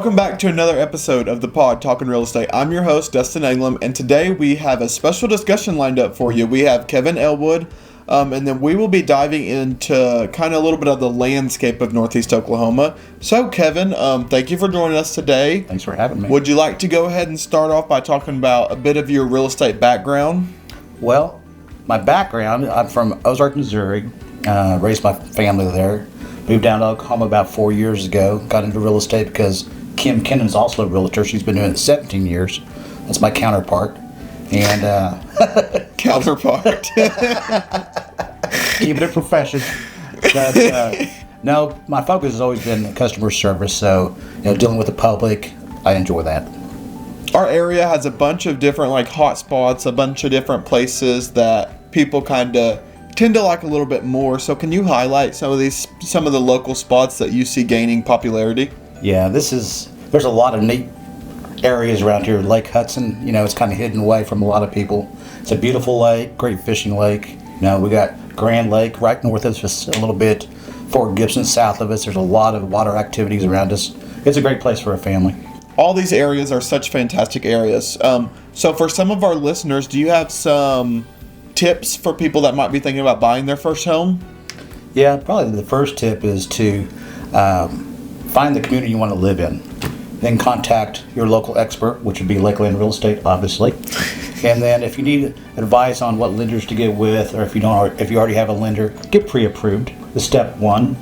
Welcome back to another episode of the pod Talking Real Estate. I'm your host, Dustin Ingram, and today we have a special discussion lined up for you. We have Kevin Elwood, and then we will be diving into kind of a little bit of the landscape of Northeast Oklahoma. So, Kevin, thank you for joining us today. Thanks for having me. Would you like to go ahead and start off by talking about a bit of your real estate background? Well, my background, I'm from Ozark, Missouri. Raised my family there. Moved down to Oklahoma about 4 years ago. Got into real estate because Kim Kennan's also a realtor. She's been doing it 17 years. That's my counterpart. And Counterpart. keeping it professional. But, no, my focus has always been customer service. So, dealing with the public, I enjoy that. Our area has a bunch of different hot spots, a bunch of different places that people kind of tend to like a little bit more. So can you highlight some of the local spots that you see gaining popularity? Yeah, there's a lot of neat areas around here. Lake Hudson, it's kind of hidden away from a lot of people. It's a beautiful lake, great fishing lake. We got Grand Lake right north of us, just a little bit. Fort Gibson south of us. There's a lot of water activities around us. It's a great place for a family. All these areas are such fantastic areas. So for some of our listeners, do you have some tips for people that might be thinking about buying their first home? Yeah, probably the first tip is to find the community you want to live in. Then contact your local expert, which would be Lakeland Real Estate, obviously. And then if you need advice on what lenders to get with, or if you already have a lender, get pre-approved. That's step one.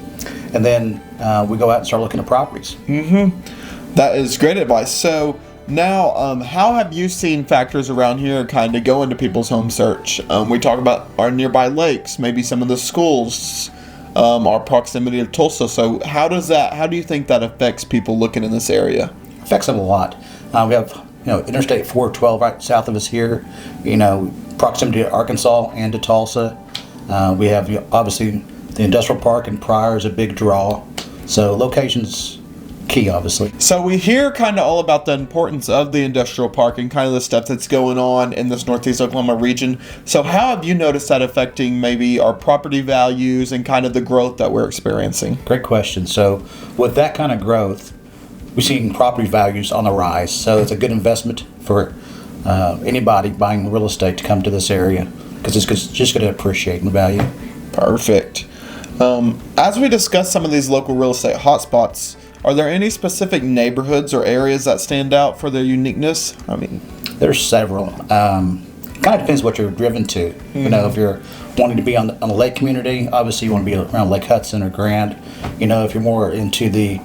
And then we go out and start looking at properties. Mm-hmm. That is great advice. So now, how have you seen factors around here kind of go into people's home search? We talk about our nearby lakes, maybe some of the schools, our proximity to Tulsa. So how do you think that affects people looking in this area? Affects them a lot. We have, Interstate 412 right south of us here, proximity to Arkansas and to Tulsa. We have, obviously, the industrial park in Pryor is a big draw. So location's key, obviously. So we hear kind of all about the importance of the industrial park and kind of the stuff that's going on in this Northeast Oklahoma region. So how have you noticed that affecting maybe our property values and kind of the growth that we're experiencing? Great question. So with that kind of growth, we're seeing property values on the rise. So it's a good investment for anybody buying real estate to come to this area because it's just going to appreciate in value. Perfect. As we discuss some of these local real estate hotspots, are there any specific neighborhoods or areas that stand out for their uniqueness? There's several. Kind of depends what you're driven to. Mm-hmm. If you're wanting to be on the lake community, obviously you want to be around Lake Hudson or Grand. If you're more into the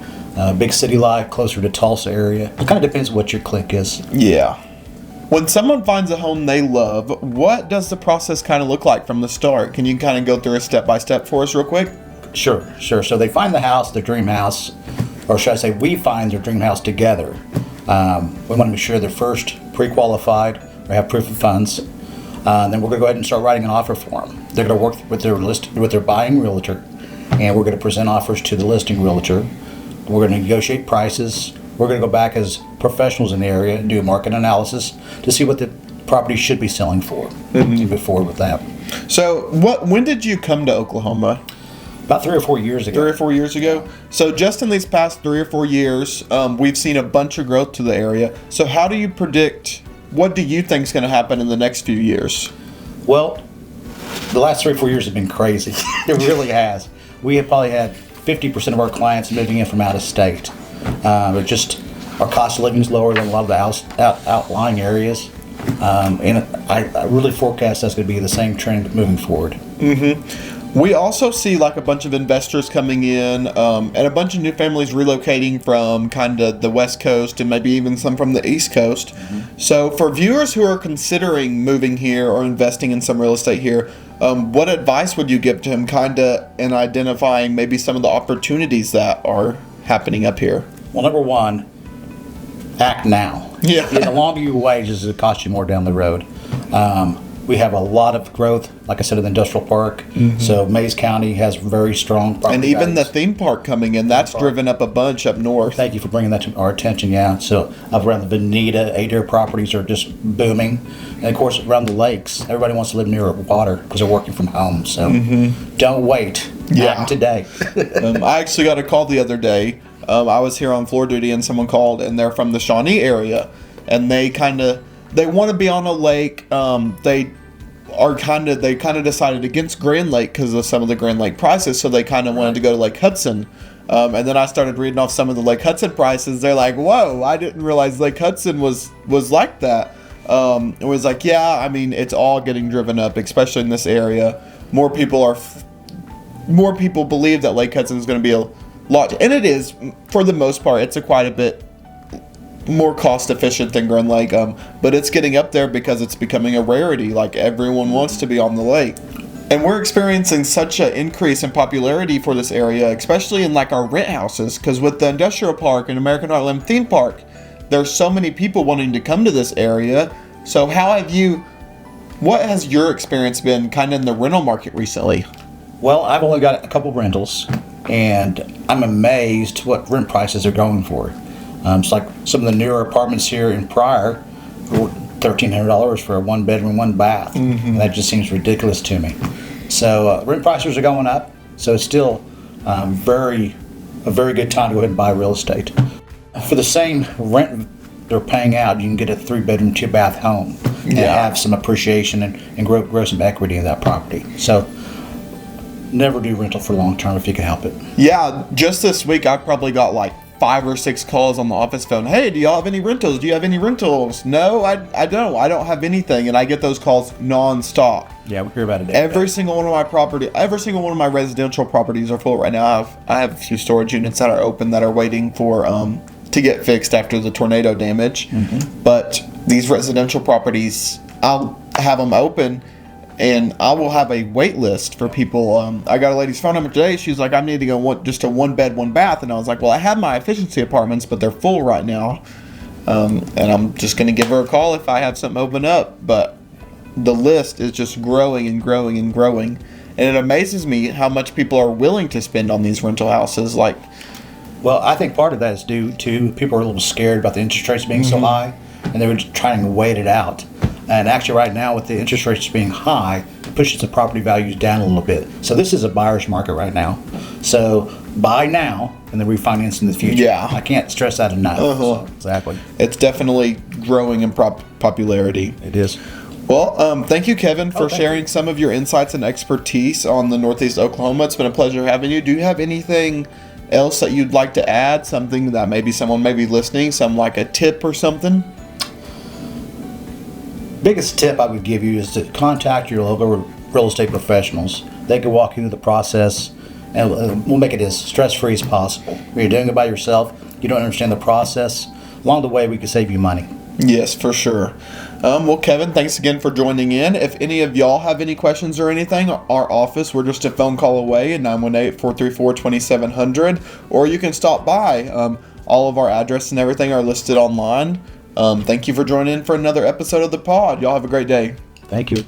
big city life, closer to Tulsa area, it kind of depends what your clique is. Yeah. When someone finds a home they love, what does the process kind of look like from the start? Can you kind of go through a step-by-step for us real quick? Sure. So they find the house, their dream house, or should I say we find their dream house together. We want to make sure they're first pre-qualified or have proof of funds. Then we're going to go ahead and start writing an offer for them. They're going to work with their buying realtor, and we're going to present offers to the listing realtor. We're going to negotiate prices. We're going to go back as professionals in the area and do a market analysis to see what the property should be selling for. Mm-hmm. And move forward with that. So when did you come to Oklahoma? About 3 or 4 years ago. 3 or 4 years ago. So just in these past 3 or 4 years, we've seen a bunch of growth to the area. So how do you predict, what do you think is going to happen in the next few years? Well, the last 3 or 4 years have been crazy. It really has. We have probably had 50% of our clients moving in from out of state. Our cost of living is lower than a lot of the outlying areas. And I really forecast that's going to be the same trend moving forward. Mm-hmm. We also see a bunch of investors coming in and a bunch of new families relocating from kind of the West Coast and maybe even some from the East Coast. Mm-hmm. So for viewers who are considering moving here or investing in some real estate here, what advice would you give to them kind of in identifying maybe some of the opportunities that are happening up here? Well, number one, act now. Yeah. The longer you wait, it costs you more down the road. We have a lot of growth, like I said, in the industrial park. Mm-hmm. So Mays County has very strong property and even values. the theme park coming in, that's driven up a bunch up north. Thank you for bringing that to our attention, yeah. So up around the Veneta, Adair properties are just booming. And of course, around the lakes, everybody wants to live near water because they're working from home. So Don't wait. Yeah. Act today. I actually got a call the other day I was here on floor duty and someone called, and they're from the Shawnee area, and they want to be on a lake. They kind of decided against Grand Lake because of some of the Grand Lake prices, so they kind of wanted to go to Lake Hudson. And then I started reading off some of the Lake Hudson prices. They're like, whoa, I didn't realize Lake Hudson was like that. It was like, yeah, I mean, it's all getting driven up, especially in this area. More people believe that Lake Hudson is going to be a lot, and it is, for the most part. It's quite a bit more cost efficient than Grand Lake, but it's getting up there because it's becoming a rarity. Like, everyone wants to be on the lake. And we're experiencing such an increase in popularity for this area, especially in like our rent houses, because with the industrial park and American Heartland theme park, there's so many people wanting to come to this area. So what has your experience been kind of in the rental market recently? Well, I've only got a couple rentals, and I'm amazed what rent prices are going for. It's like some of the newer apartments here in Pryor, $1,300 for a 1-bedroom, 1-bath. Mm-hmm. That just seems ridiculous to me. So rent prices are going up. So it's still a very good time to go ahead and buy real estate. For the same rent they're paying out, you can get a 3-bedroom, 2-bath home and have some appreciation and grow some equity in that property. So never do rental for long term if you can help it. Yeah, just this week I probably got like 5 or 6 calls on the office phone. Hey, do y'all have any rentals? Do you have any rentals? No, I don't. I don't have anything. And I get those calls nonstop. Yeah, we hear about it. Every single one of my residential properties are full right now. I have a few storage units that are open that are waiting for to get fixed after the tornado damage. Mm-hmm. But these residential properties, I'll have them open, and I will have a wait list for people. I got a lady's phone number today. She's like, I need to go just a 1-bed, 1-bath. And I was like, well, I have my efficiency apartments, but they're full right now. And I'm just going to give her a call if I have something open up. But the list is just growing and growing and growing. And it amazes me how much people are willing to spend on these rental houses. Well, I think part of that is due to people are a little scared about the interest rates being so high, and they were just trying to wait it out. And actually right now, with the interest rates being high, it pushes the property values down a little bit. So this is a buyer's market right now. So buy now and then refinance in the future. Yeah. I can't stress that enough. Uh-huh. So, exactly. It's definitely growing in popularity. It is. Well, thank you, Kevin, for sharing some of your insights and expertise on the Northeast Oklahoma. It's been a pleasure having you. Do you have anything else that you'd like to add? Something that maybe someone may be listening, like a tip or something? Biggest tip I would give you is to contact your local real estate professionals. They can walk you through the process, and we'll make it as stress-free as possible. When you're doing it by yourself, you don't understand the process. Along the way, we can save you money. Yes, for sure. Well, Kevin, thanks again for joining in. If any of y'all have any questions or anything, our office, we're just a phone call away at 918-434-2700, or you can stop by. All of our address and everything are listed online. Thank you for joining in for another episode of the pod. Y'all have a great day. Thank you.